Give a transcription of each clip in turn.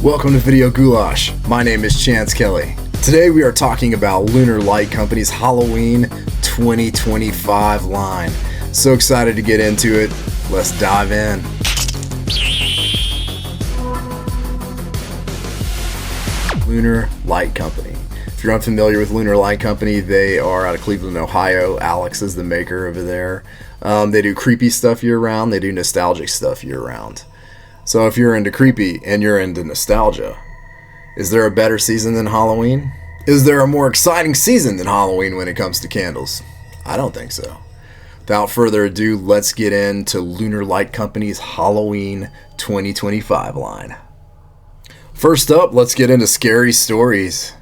Welcome to Video Ghoulash. My name is Chance Kelly. Today we are talking about Lunar Light Company's Halloween 2025 line. So excited to get into it. Let's dive in. Lunar Light Company. If you're unfamiliar with Lunar Light Company, they are out of Cleveland, Ohio. Alex is the maker over there. They do creepy stuff year-round. They do nostalgic stuff year-round. So if you're into creepy and you're into nostalgia, is there a better season than Halloween? Is there a more exciting season than Halloween when it comes to candles? I don't think so. Without further ado, let's get into Lunar Light Company's Halloween 2025 line. First up, let's get into scary stories.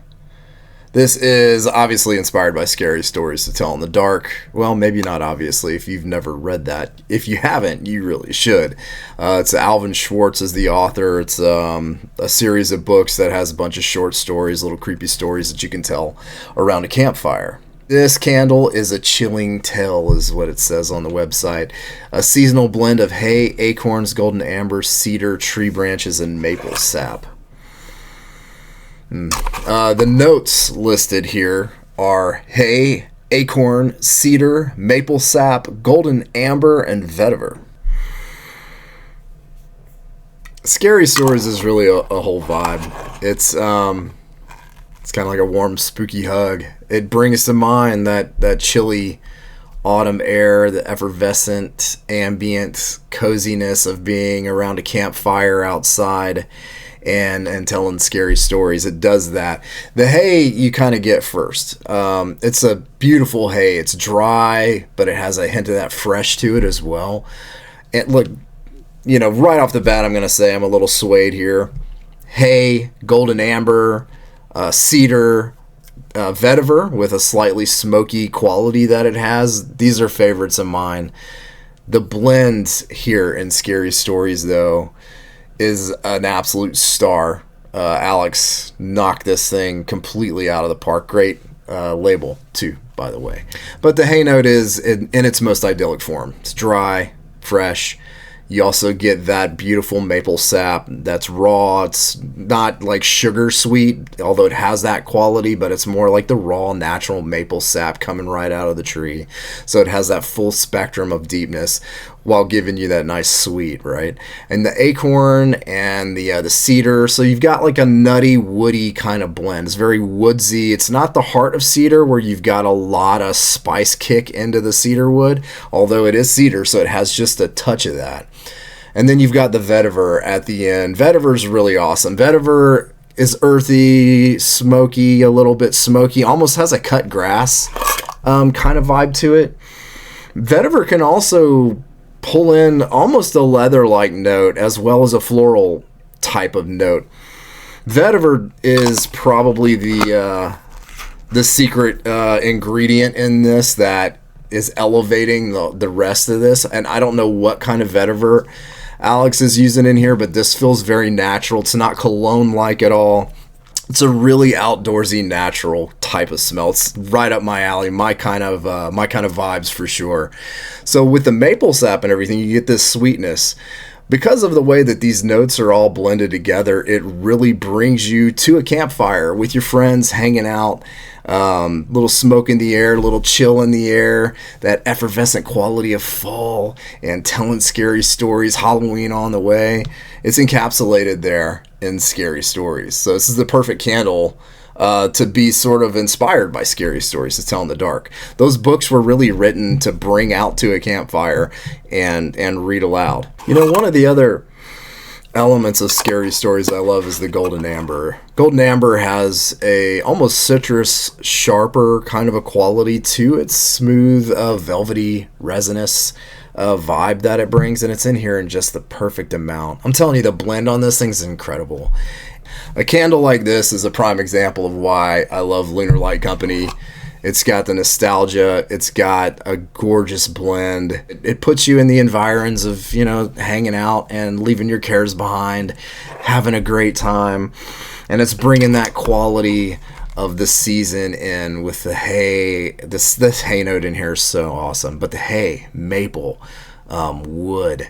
This is obviously inspired by Scary Stories to Tell in the Dark. Well, maybe not obviously if you've never read that. If you haven't, you really should. It's Alvin Schwartz is the author. It's a series of books that has a bunch of short stories, little creepy stories that you can tell around a campfire. This candle is a chilling tale, is what it says on the website. A seasonal blend of hay, acorns, golden amber, cedar, tree branches, and maple sap. The notes listed here are hay, acorn, cedar, maple sap, golden amber, and vetiver. Scary Stories is really a whole vibe. It's kind of like a warm, spooky hug. It brings to mind that chilly autumn air, the effervescent, ambient coziness of being around a campfire outside and telling scary stories. It does that. The hay you kind of get first. It's a beautiful hay. It's dry, but it has a hint of that fresh to it as well. And look, right off the bat, I'm going to say I'm a little swayed here. Hay, golden amber, cedar, vetiver with a slightly smoky quality that it has. These are favorites of mine. The blend here in Scary Stories, though, is an absolute star. Alex knocked this thing completely out of the park. Great label, too, by the way. But the hay note is in its most idyllic form. It's dry, fresh. You also get that beautiful maple sap that's raw. It's not like sugar sweet, although it has that quality, but it's more like the raw, natural maple sap coming right out of the tree. So it has that full spectrum of deepness while giving you that nice sweet, right? And the acorn and the cedar, so you've got like a nutty, woody kind of blend. It's very woodsy. It's not the heart of cedar where you've got a lot of spice kick into the cedar wood, although it is cedar, so it has just a touch of that. And then you've got the vetiver at the end. Vetiver is really awesome. Vetiver is earthy, smoky, a little bit smoky, almost has a cut grass kind of vibe to it. Vetiver can also pull in almost a leather-like note as well as a floral type of note. Vetiver is probably the secret ingredient in this that is elevating the rest of this. And I don't know what kind of vetiver Alex is using in here, but this feels very natural. It's not cologne-like at all. It's a really outdoorsy, natural type of smell. It's right up my alley, my kind of vibes for sure. So with the maple sap and everything, you get this sweetness. Because of the way that these notes are all blended together, it really brings you to a campfire with your friends, hanging out, little smoke in the air, a little chill in the air, that effervescent quality of fall and telling scary stories, Halloween on the way. It's encapsulated there in Scary Stories. So this is the perfect candle to be sort of inspired by Scary Stories to Tell in the Dark. Those books were really written to bring out to a campfire and read aloud. One of the other elements of Scary Stories I love is the golden amber. Golden amber has a almost citrus, sharper kind of a quality to its smooth, velvety, resinous vibe that it brings, and it's in here in just the perfect amount. I'm telling you, the blend on this thing is incredible. A candle like this is a prime example of why I love Lunar Light Company. It's got the nostalgia. It's got a gorgeous blend. It puts you in the environs of, hanging out and leaving your cares behind, having a great time. And it's bringing that quality of the season in with the hay. This hay note in here is so awesome. But the hay, maple, wood,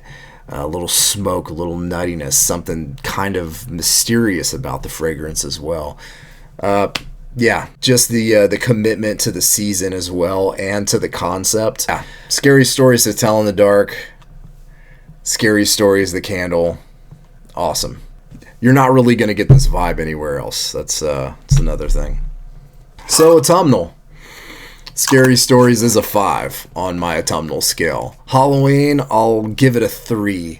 A little smoke, a little nuttiness, something kind of mysterious about the fragrance as well. Yeah, just the commitment to the season as well and to the concept. Yeah. Scary stories to tell in the dark. Scary stories, the candle. Awesome. You're not really going to get this vibe anywhere else. That's another thing. So, autumnal. Scary Stories is a 5 on my autumnal scale. Halloween, I'll give it a 3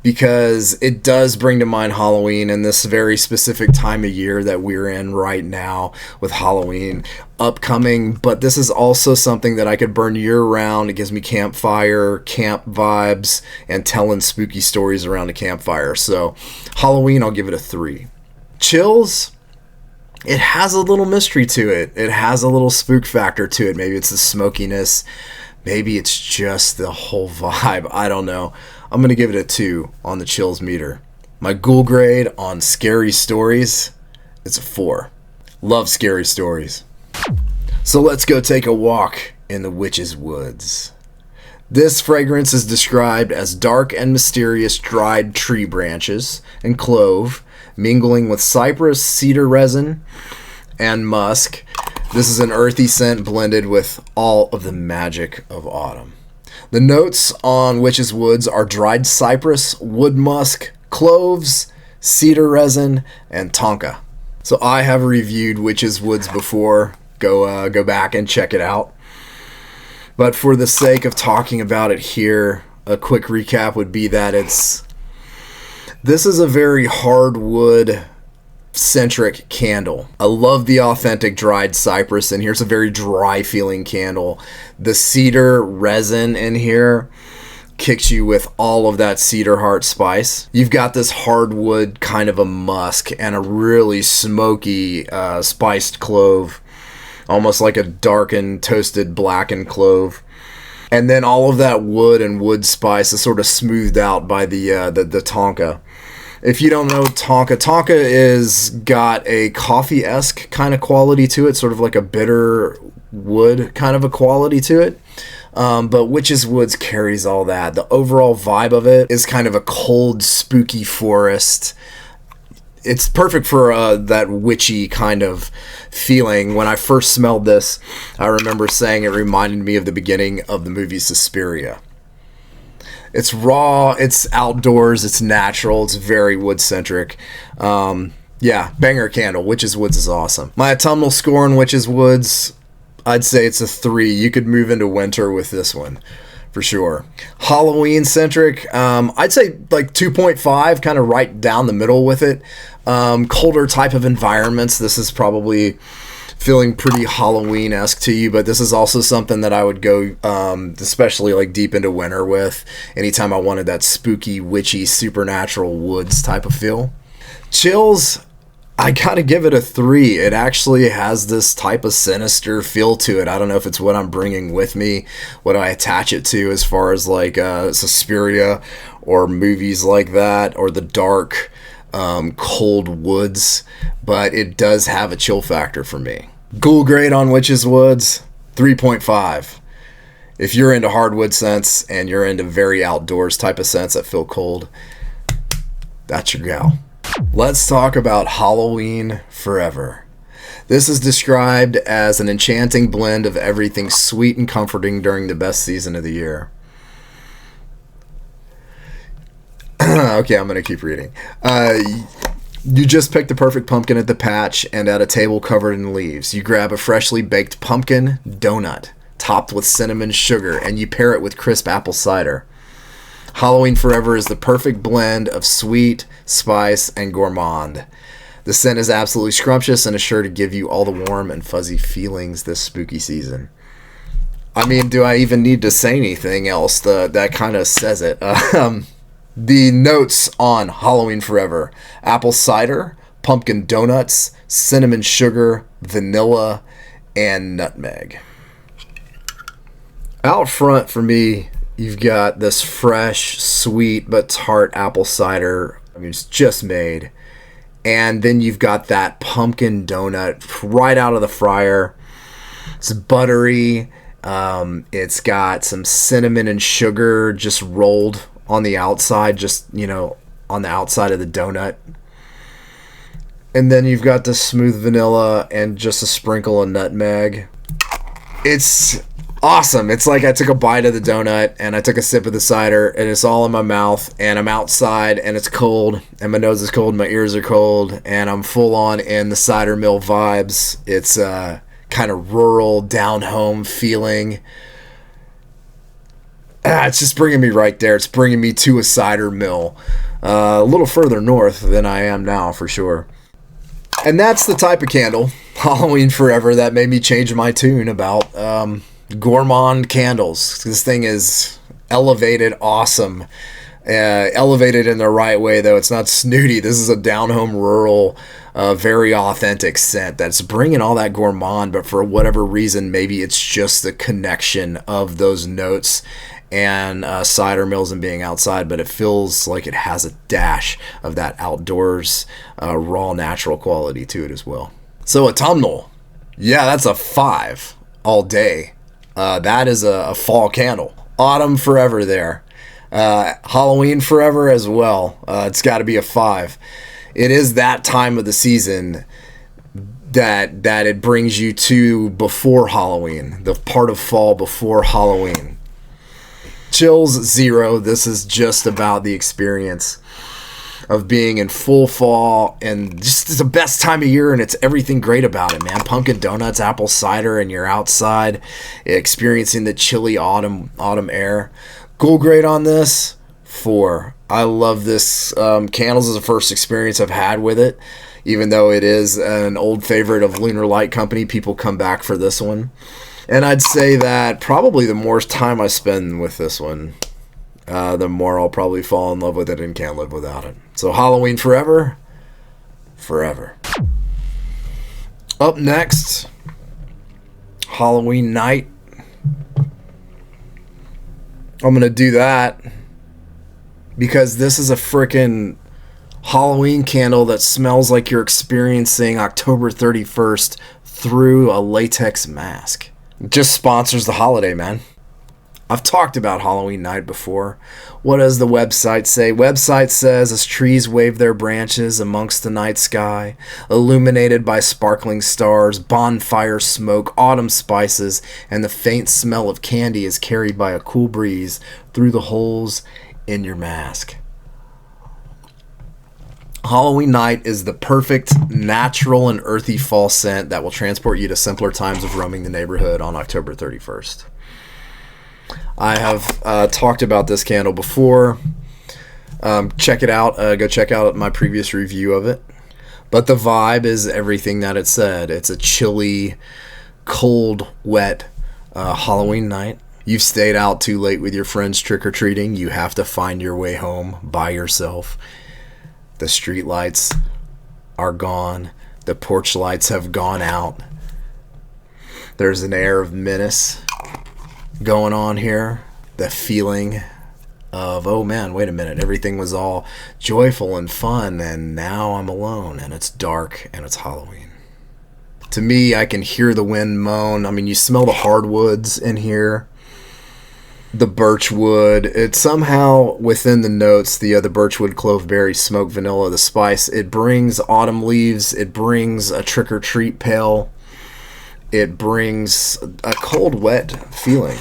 because it does bring to mind Halloween and this very specific time of year that we're in right now with Halloween upcoming. But this is also something that I could burn year round. It gives me campfire, camp vibes, and telling spooky stories around a campfire. So Halloween, I'll give it a 3. Chills. It has a little mystery to it. It has a little spook factor to it. Maybe it's the smokiness. Maybe it's just the whole vibe. I don't know. I'm going to give it a 2 on the chills meter. My ghoul grade on Scary Stories, it's a 4. Love Scary Stories. So let's go take a walk in the Witch's Woods. This fragrance is described as dark and mysterious dried tree branches and clove, mingling with cypress, cedar resin, and musk. This is an earthy scent blended with all of the magic of autumn. The notes on Witch's Woods are dried cypress, wood musk, cloves, cedar resin, and tonka. So I have reviewed Witch's Woods before. Go back and check it out. But for the sake of talking about it here, a quick recap would be that this is a very hardwood centric candle. I love the authentic dried cypress, and here's a very dry feeling candle. The cedar resin in here kicks you with all of that cedar heart spice. You've got this hardwood kind of a musk and a really smoky spiced clove, almost like a darkened toasted blackened clove. And then all of that wood and wood spice is sort of smoothed out by the tonka. If you don't know tonka is got a coffee-esque kind of quality to it, sort of like a bitter wood kind of a quality to it. But Witch's Woods carries all that. The overall vibe of it is kind of a cold, spooky forest. It's perfect for that witchy kind of feeling. When I first smelled this, I remember saying it reminded me of the beginning of the movie Suspiria. It's raw, it's outdoors, it's natural, it's very wood-centric. Yeah, banger candle. Witch's Woods is awesome. My autumnal score in Witch's Woods, I'd say it's a 3. You could move into winter with this one, for sure. Halloween-centric, I'd say like 2.5, kind of right down the middle with it. Colder type of environments, this is probably feeling pretty Halloween-esque to you, but this is also something that I would go, especially like deep into winter with, anytime I wanted that spooky, witchy, supernatural woods type of feel. Chills, I gotta give it a 3. It actually has this type of sinister feel to it. I don't know if it's what I'm bringing with me, what I attach it to as far as like Suspiria or movies like that, or the dark, cold woods, but it does have a chill factor for me. Ghoul grade on Witch's Woods, 3.5. If you're into hardwood scents and you're into very outdoors type of scents that feel cold, that's your gal. Let's talk about Halloween Forever. This is described as an enchanting blend of everything sweet and comforting during the best season of the year. Okay, I'm going to keep reading. You just pick the perfect pumpkin at the patch and at a table covered in leaves. You grab a freshly baked pumpkin donut topped with cinnamon sugar and you pair it with crisp apple cider. Halloween Forever is the perfect blend of sweet, spice, and gourmand. The scent is absolutely scrumptious and is sure to give you all the warm and fuzzy feelings this spooky season. I mean, do I even need to say anything else? That kind of says it. The notes on Halloween Forever: apple cider, pumpkin donuts, cinnamon sugar, vanilla, and nutmeg. Out front for me, you've got this fresh, sweet, but tart apple cider. I mean, it's just made. And then you've got that pumpkin donut right out of the fryer. It's buttery. It's got some cinnamon and sugar just rolled on the outside, just, on the outside of the donut. And then you've got the smooth vanilla and just a sprinkle of nutmeg. It's awesome. It's like I took a bite of the donut and I took a sip of the cider and it's all in my mouth and I'm outside and it's cold and my nose is cold and my ears are cold and I'm full on in the cider mill vibes. It's kind of rural, down home feeling. It's just bringing me right there. It's bringing me to a cider mill, a little further north than I am now for sure. And that's the type of candle, Halloween Forever, that made me change my tune about gourmand candles. This thing is elevated, awesome. Elevated in the right way, though. It's not snooty. This is a down-home, rural, very authentic scent that's bringing all that gourmand, but for whatever reason, maybe it's just the connection of those notes and cider mills and being outside, but it feels like it has a dash of that outdoors, raw, natural quality to it as well. So autumnal, yeah, that's a 5 all day. That is a fall candle. Autumn Forever there. Halloween Forever as well. It's got to be a 5. It is that time of the season that it brings you to before Halloween, the part of fall before Halloween. Chills 0. This is just about the experience of being in full fall, and just it's the best time of year, and it's everything great about it, man. Pumpkin donuts, apple cider, and you're outside experiencing the chilly autumn air. Cool grade on this, 4. I love this. Candles is the first experience I've had with it, even though it is an old favorite of Lunar Light Company. People come back for this one. And I'd say that probably the more time I spend with this one, the more I'll probably fall in love with it and can't live without it. So Halloween Forever. Up next, Halloween Night. I'm going to do that because this is a frickin' Halloween candle that smells like you're experiencing October 31st through a latex mask. Just sponsors the holiday, man. I've talked about Halloween Night before. What does the website say? Website says, as trees wave their branches amongst the night sky, illuminated by sparkling stars, bonfire smoke, autumn spices, and the faint smell of candy is carried by a cool breeze through the holes in your mask. Halloween Night is the perfect natural and earthy fall scent that will transport you to simpler times of roaming the neighborhood on October 31st. I have talked about this candle before. Check it out. Go check out my previous review of it. But the vibe is everything that it said. It's a chilly, cold, wet Halloween night. You've stayed out too late with your friends trick-or-treating. You have to find your way home by yourself. The street lights are gone. The porch lights have gone out. There's an air of menace going on here. The feeling of, oh man, wait a minute, everything was all joyful and fun, and now I'm alone, and it's dark, and it's Halloween. To me, I can hear the wind moan. I mean, you smell the hardwoods in here. The birchwood, it's somehow within the notes, the birchwood, cloveberry, smoke, vanilla, the spice, it brings autumn leaves, it brings a trick-or-treat pail, it brings a cold, wet feeling.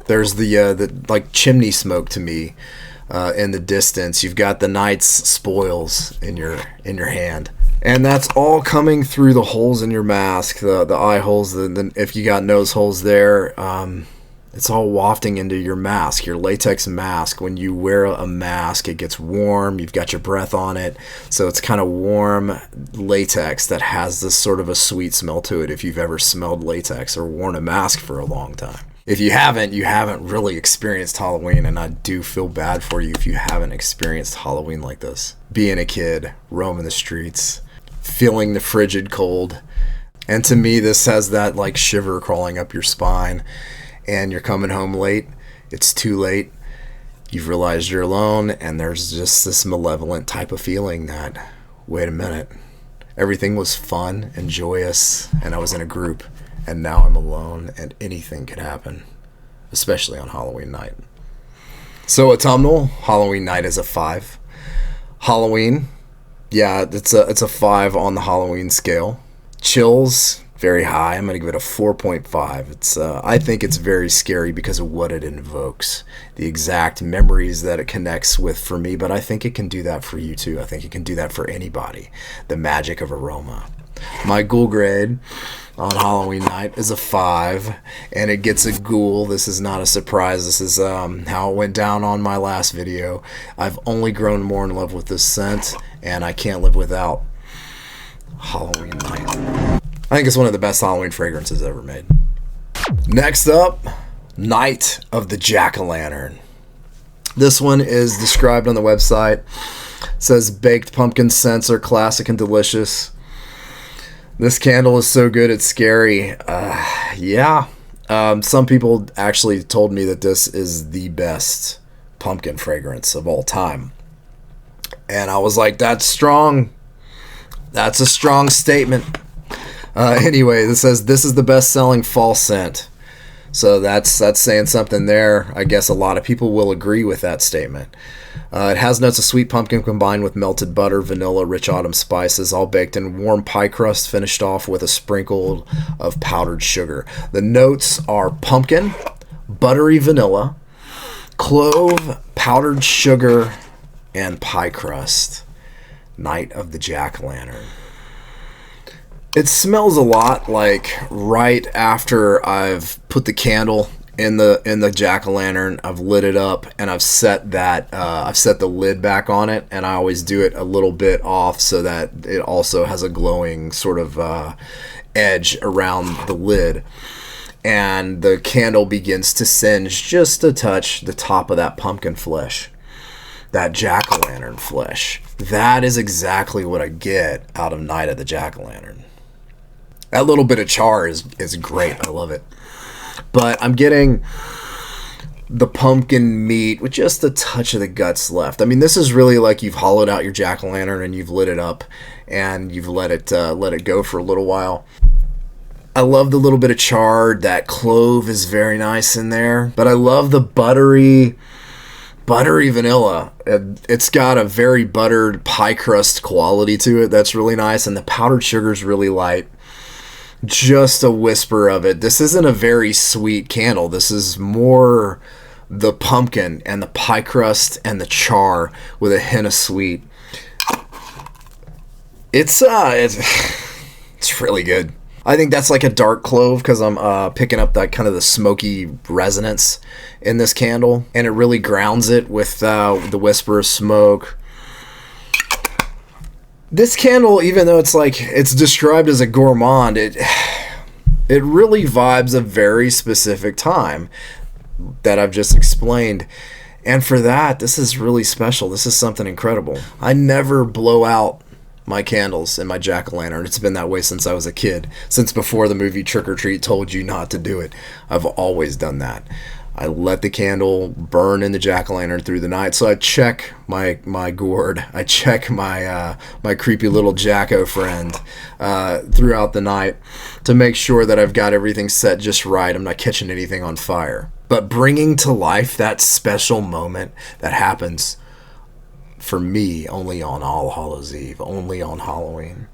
There's the like chimney smoke to me in the distance. You've got the night's spoils in your hand. And that's all coming through the holes in your mask, the eye holes, if you got nose holes there, it's all wafting into your mask, your latex mask. When you wear a mask, it gets warm. You've got your breath on it. So it's kind of warm latex that has this sort of a sweet smell to it if you've ever smelled latex or worn a mask for a long time. If you haven't really experienced Halloween, and I do feel bad for you if you haven't experienced Halloween like this. Being a kid, roaming the streets, feeling the frigid cold. And to me, this has that like shiver crawling up your spine. And you're coming home late, it's too late, you've realized you're alone, and there's just this malevolent type of feeling that, wait a minute, everything was fun and joyous, and I was in a group, and now I'm alone, and anything could happen, especially on Halloween night. So autumnal, Halloween night is a 5. Halloween, yeah, it's a 5 on the Halloween scale. Chills, very high. I'm gonna give it a 4.5. I think it's very scary because of what it invokes, the exact memories that it connects with for me. But I think it can do that for you too. I think it can do that for anybody. The magic of aroma. My ghoul grade on Halloween night is a 5, and it gets a ghoul. This is not a surprise. This is how it went down on my last video. I've only grown more in love with this scent, and I can't live without Halloween night. I think it's one of the best Halloween fragrances ever made. Next up, Night of the Jack-O-Lantern. This one is described on the website. It says baked pumpkin scents are classic and delicious. This candle is so good it's scary. Yeah. Some people actually told me that this is the best pumpkin fragrance of all time. And I was like, that's strong. That's a strong statement. Anyway, this says this is the best-selling fall scent. So that's saying something there. I guess a lot of people will agree with that statement. It has notes of sweet pumpkin combined with melted butter, vanilla, rich autumn spices, all baked in warm pie crust, finished off with a sprinkle of powdered sugar. The notes are pumpkin, buttery vanilla, clove, powdered sugar, and pie crust. Night of the Jack-O-Lantern. It smells a lot like right after I've put the candle in the jack-o'-lantern, I've lit it up, and I've set the lid back on it, and I always do it a little bit off so that it also has a glowing sort of edge around the lid, and the candle begins to singe just a touch the top of that pumpkin flesh, that jack-o'-lantern flesh. That is exactly what I get out of Night of the Jack-O'-Lantern. That little bit of char is great. I love it. But I'm getting the pumpkin meat with just a touch of the guts left. I mean, this is really like you've hollowed out your jack-o'-lantern and you've lit it up and you've let it go for a little while. I love the little bit of char. That clove is very nice in there. But I love the buttery vanilla. It's got a very buttered pie crust quality to it. That's really nice. And the powdered sugar is really light. Just a whisper of it. This isn't a very sweet candle. This is more the pumpkin and the pie crust and the char with a hint of sweet. It's really good. I think that's like a dark clove because I'm picking up that kind of the smoky resonance in this candle, and it really grounds it with the whisper of smoke. This candle, even though it's described as a gourmand, it really vibes a very specific time that I've just explained. And for that, this is really special. This is something incredible. I never blow out my candles in my jack-o'-lantern. It's been that way since I was a kid. Since before the movie Trick or Treat told you not to do it. I've always done that. I let the candle burn in the jack-o'-lantern through the night. So I check my gourd. I check my creepy little jacko friend throughout the night to make sure that I've got everything set just right. I'm not catching anything on fire. But bringing to life that special moment that happens for me only on All Hallows Eve, only on Halloween.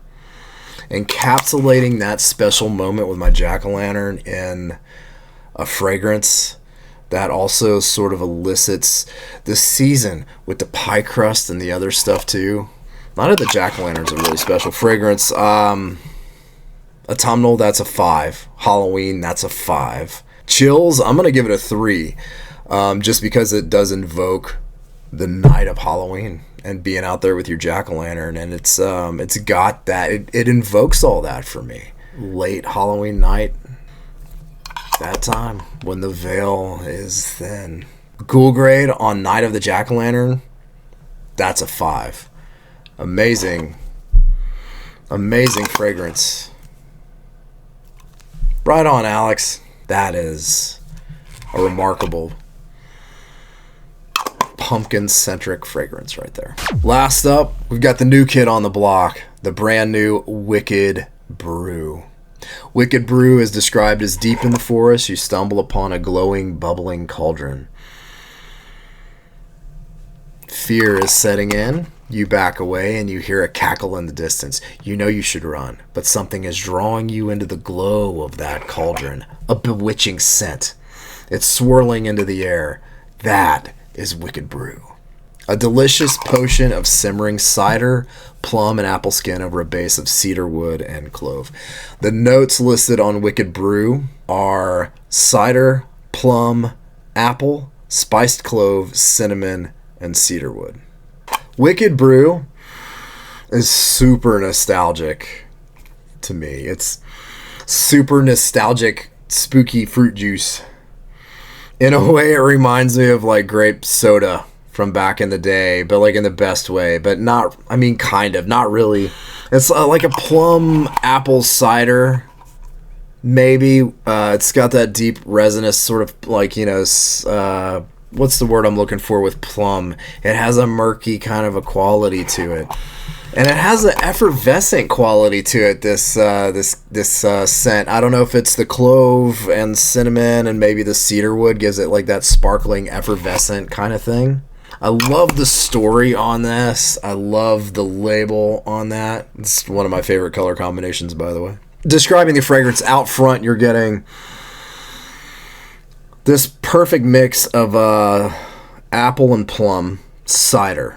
Encapsulating that special moment with my jack-o'-lantern in a fragrance that also sort of elicits the season with the pie crust and the other stuff too. Night of the Jack-O'-Lantern's a really special fragrance. Autumnal, that's a 5. Halloween, that's a 5. Chills, I'm going to give it a 3. Just because it does invoke the night of Halloween and being out there with your jack-o'-lantern, and it's got that, it invokes all that for me. Late Halloween night, that time when the veil is thin. Ghoul grade on Night of the Jack-O'-Lantern, that's a 5. Amazing fragrance. Right on, Alex. That is a remarkable pumpkin-centric fragrance right there. Last up, we've got the new kid on the block, the brand new Wicked Brew. Wicked Brew is described as deep in the forest, you stumble upon a glowing, bubbling cauldron. Fear is setting in. You back away and you hear a cackle in the distance. You know you should run, but something is drawing you into the glow of that cauldron. A bewitching scent. It's swirling into the air. That is Wicked Brew. A delicious potion of simmering cider, plum, and apple skin over a base of cedar wood and clove. The notes listed on Wicked Brew are cider, plum, apple, spiced clove, cinnamon, and cedar wood. Wicked Brew is super nostalgic to me. It's super nostalgic, spooky fruit juice. In a way, it reminds me of like grape soda from back in the day, but like in the best way, but not, I mean, kind of, not really. It's like a plum apple cider, maybe. It's got that deep resinous sort of like, you know, what's the word I'm looking for with plum? It has a murky kind of a quality to it. And it has an effervescent quality to it, this scent. I don't know if it's the clove and cinnamon and maybe the cedar wood gives it like that sparkling, effervescent kind of thing. I love the story on this. I love the label on that. It's one of my favorite color combinations, by the way. Describing the fragrance, out front you're getting this perfect mix of apple and plum cider.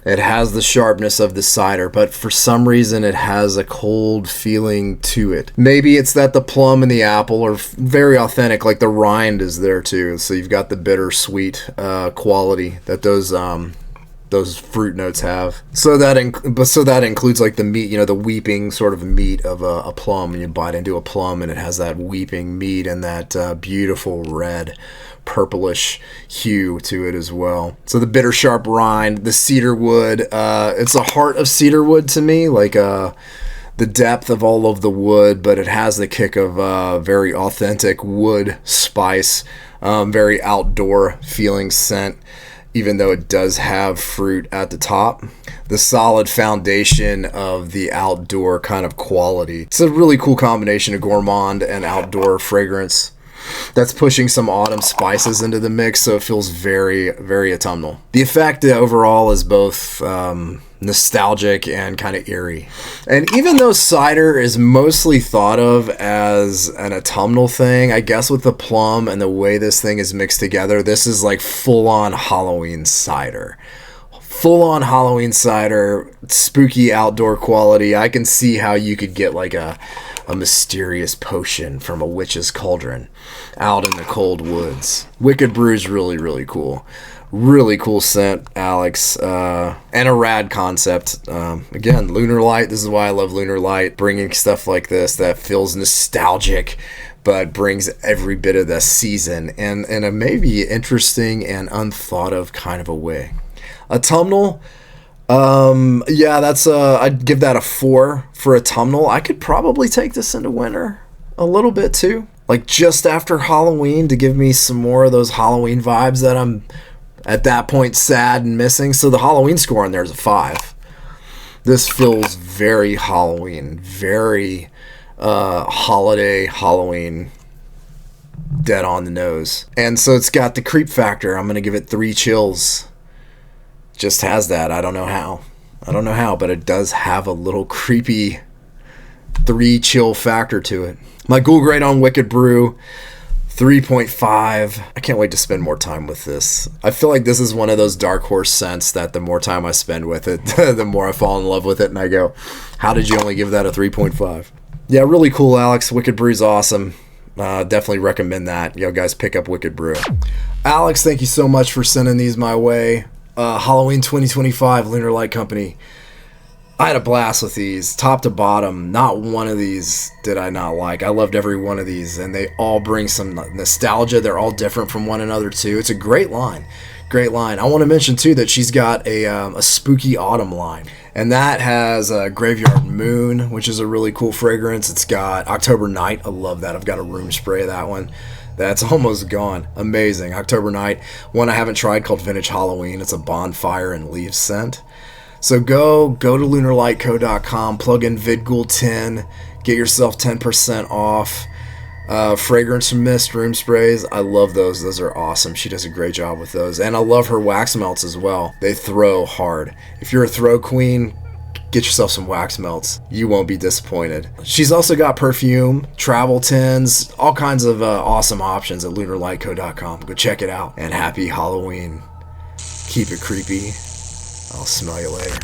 It has the sharpness of the cider, but for some reason it has a cold feeling to it. Maybe it's that the plum and the apple are very authentic, like the rind is there too. So you've got the bittersweet quality that those fruit notes have. So that includes like the meat, you know, the weeping sort of meat of a plum. When you bite into a plum and it has that weeping meat and that beautiful red purplish hue to it as well. So the bitter sharp rind, the cedar wood, it's a heart of cedar wood to me, like the depth of all of the wood, but it has the kick of very authentic wood spice, very outdoor feeling scent, even though it does have fruit at the top. The solid foundation of the outdoor kind of quality. It's a really cool combination of gourmand and outdoor fragrance that's pushing some autumn spices into the mix, so it feels very, very autumnal. The effect overall is both nostalgic and kind of eerie. And even though cider is mostly thought of as an autumnal thing, I guess with the plum and the way this thing is mixed together, this is like full-on Halloween cider. Full-on Halloween cider, spooky outdoor quality. I can see how you could get like a mysterious potion from a witch's cauldron out in the cold woods. Wicked Brew is really, really cool. Really cool scent, Alex, and a rad concept. Again, Lunar Light. This is why I love Lunar Light, bringing stuff like this that feels nostalgic, but brings every bit of the season in a maybe interesting and unthought of kind of a way. Autumnal. Yeah, that's I'd give that a 4 for autumnal. I could probably take this into winter a little bit too, like just after Halloween, to give me some more of those Halloween vibes that I'm at that point sad and missing. So the Halloween score on there is a 5. This feels very Halloween, very holiday Halloween, dead on the nose. And so it's got the creep factor. I'm gonna give it 3 chills. Just has that. I don't know how, but it does have a little creepy 3 chill factor to it. My Ghoul grade on Wicked Brew, 3.5. I can't wait to spend more time with this. I feel like this is one of those dark horse scents that the more time I spend with it, the more I fall in love with it, and I go, how did you only give that a 3.5? Yeah, really cool, Alex. Wicked Brew's awesome. Definitely recommend that. You guys pick up Wicked Brew. Alex, thank you so much for sending these my way. Halloween 2025, Lunar Light Company. I had a blast with these, top to bottom. Not one of these did I not like. I loved every one of these, and they all bring some nostalgia. They're all different from one another, too. It's a great line. Great line. I want to mention, too, that she's got a spooky autumn line, and that has a Graveyard Moon, which is a really cool fragrance. It's got October Night. I love that. I've got a room spray of that one. That's almost gone. Amazing. October Night. One I haven't tried called Vintage Halloween. It's a bonfire and leaves scent. So go to lunarlightco.com, plug in VidGhoul10, get yourself 10% off. Fragrance mist room sprays. I love those. Those are awesome. She does a great job with those. And I love her wax melts as well. They throw hard. If you're a throw queen, get yourself some wax melts. You won't be disappointed. She's also got perfume, travel tins, all kinds of awesome options at lunarlightco.com. Go check it out. And happy Halloween. Keep it creepy. I'll smell you later.